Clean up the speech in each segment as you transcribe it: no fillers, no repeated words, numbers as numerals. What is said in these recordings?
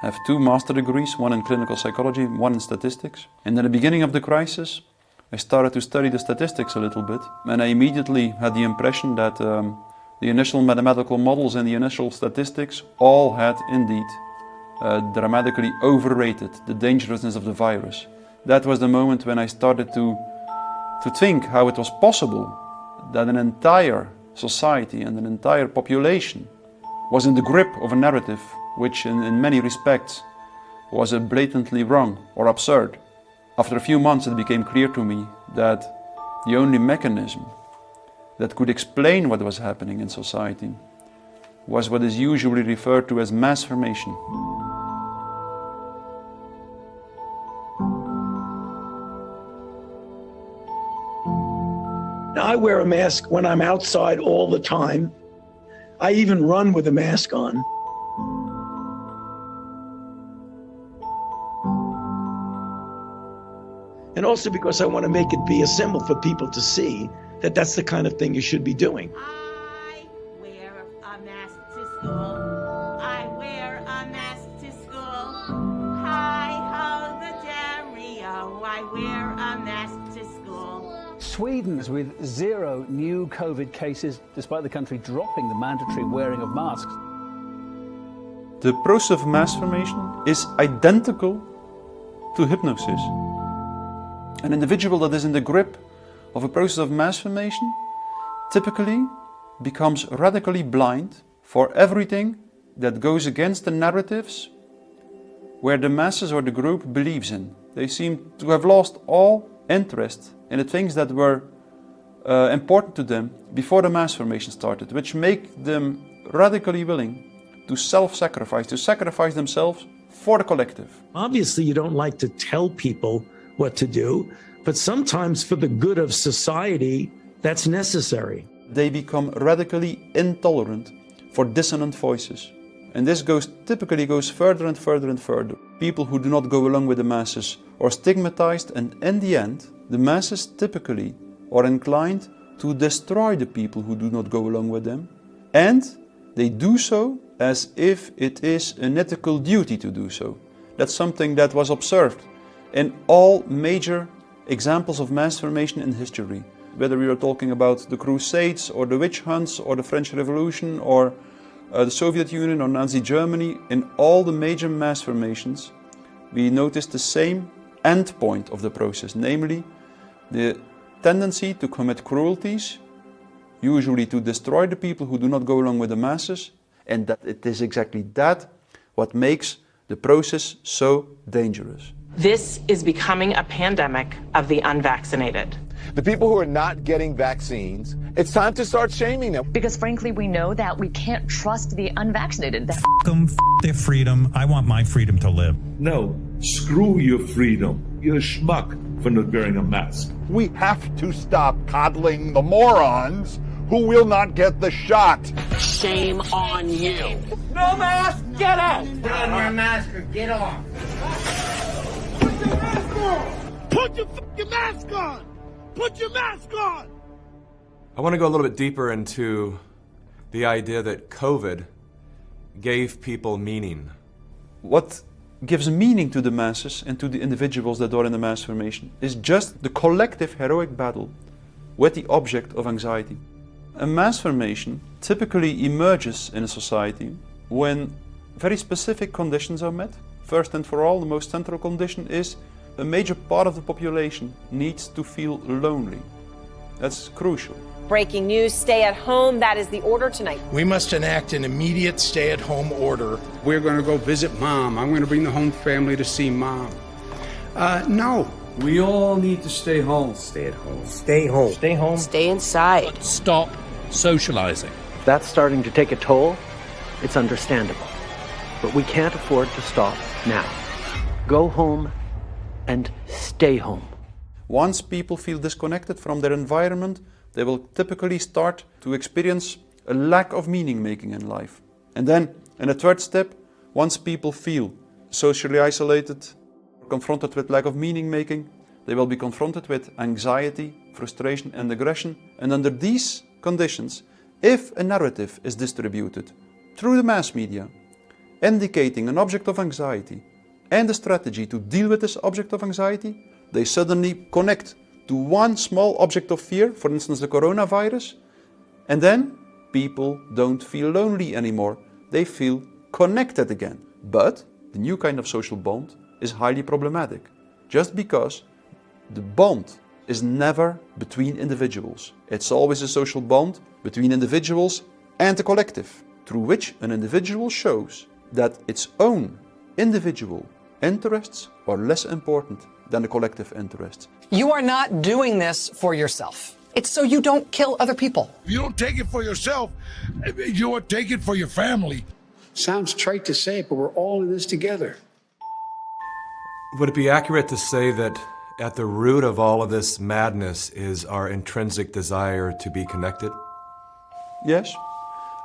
I have 2 master degrees, one in clinical psychology, one in statistics. And at the beginning of the crisis, I started to study the statistics a little bit, and I immediately had the impression that the initial mathematical models and the initial statistics all had indeed dramatically overrated the dangerousness of the virus. That was the moment when I started to think how it was possible that an entire society and an entire population was in the grip of a narrative which in many respects was blatantly wrong or absurd. After a few months it became clear to me that the only mechanism that could explain what was happening in society was what is usually referred to as mass formation. I wear a mask when I'm outside all the time. I even run with a mask on. And also because I want to make it be a symbol for people to see that that's the kind of thing you should be doing. I wear a mask to school. I wear a mask to school. Hi ho the Dario. I wear a mask to school. Sweden's with 0 new COVID cases, despite the country dropping the mandatory wearing of masks. The process of mass formation is identical to hypnosis. An individual that is in the grip of a process of mass formation typically becomes radically blind for everything that goes against the narratives where the masses or the group believes in. They seem to have lost all interest in the things that were important to them before the mass formation started, which make them radically willing to self-sacrifice, to sacrifice themselves for the collective. Obviously, you don't like to tell people what to do, but sometimes for the good of society, that's necessary. They become radically intolerant for dissonant voices. And this typically goes further and further and further. People who do not go along with the masses are stigmatized, and in the end, the masses typically are inclined to destroy the people who do not go along with them. And they do so as if it is an ethical duty to do so. That's something that was observed in all major examples of mass formation in history. Whether we are talking about the Crusades or the witch hunts or the French Revolution or the Soviet Union or Nazi Germany, in all the major mass formations, we notice the same end point of the process, namely the tendency to commit cruelties, usually to destroy the people who do not go along with the masses, and that it is exactly that what makes the process so dangerous. This is becoming a pandemic of the unvaccinated. The people who are not getting vaccines, it's time to start shaming them. Because frankly, we know that we can't trust the unvaccinated. F them, f their freedom. I want my freedom to live. No, screw your freedom. You're a schmuck for not wearing a mask. We have to stop coddling the morons who will not get the shot. Shame on you. No mask, get out! Put on your mask or get off. Put your fucking mask on! Put your mask on! I want to go a little bit deeper into the idea that COVID gave people meaning. What gives meaning to the masses and to the individuals that are in the mass formation is just the collective heroic battle with the object of anxiety. A mass formation typically emerges in a society when very specific conditions are met. First and for all, the most central condition is a major part of the population needs to feel lonely. That's crucial. Breaking news, stay at home. That is the order tonight. We must enact an immediate stay-at-home order. We're going to go visit Mom. I'm going to bring the home family to see Mom. No. We all need to stay home. Stay at home. Stay home. Stay home. Stay inside. Stop socializing. If that's starting to take a toll, it's understandable. But we can't afford to stop now. Go home and stay home. Once people feel disconnected from their environment, they will typically start to experience a lack of meaning making in life. And then, in a third step, once people feel socially isolated, confronted with lack of meaning making, they will be confronted with anxiety, frustration and aggression. And under these conditions, if a narrative is distributed through the mass media, indicating an object of anxiety and a strategy to deal with this object of anxiety, they suddenly connect to one small object of fear, for instance the coronavirus, and then people don't feel lonely anymore. They feel connected again. But the new kind of social bond is highly problematic, just because the bond is never between individuals. It's always a social bond between individuals and the collective, through which an individual shows that its own individual interests are less important than the collective interests. You are not doing this for yourself. It's so you don't kill other people. If you don't take it for yourself, you will take it for your family. Sounds trite to say, but we're all in this together. Would it be accurate to say that at the root of all of this madness is our intrinsic desire to be connected? Yes.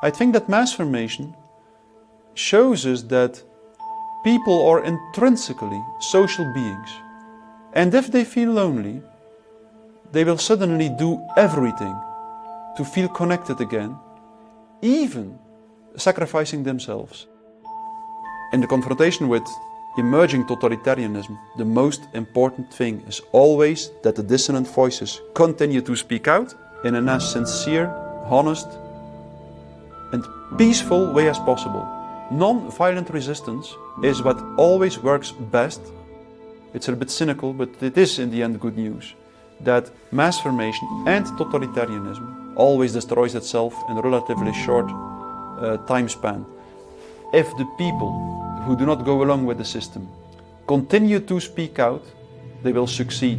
I think that mass formation shows us that people are intrinsically social beings. And if they feel lonely, they will suddenly do everything to feel connected again, even sacrificing themselves. In the confrontation with emerging totalitarianism, the most important thing is always that the dissonant voices continue to speak out in a as sincere, honest, and peaceful way as possible. Non-violent resistance is what always works best. It's a bit cynical, but it is in the end good news, that mass formation and totalitarianism always destroys itself in a relatively short time span. If the people who do not go along with the system continue to speak out, they will succeed.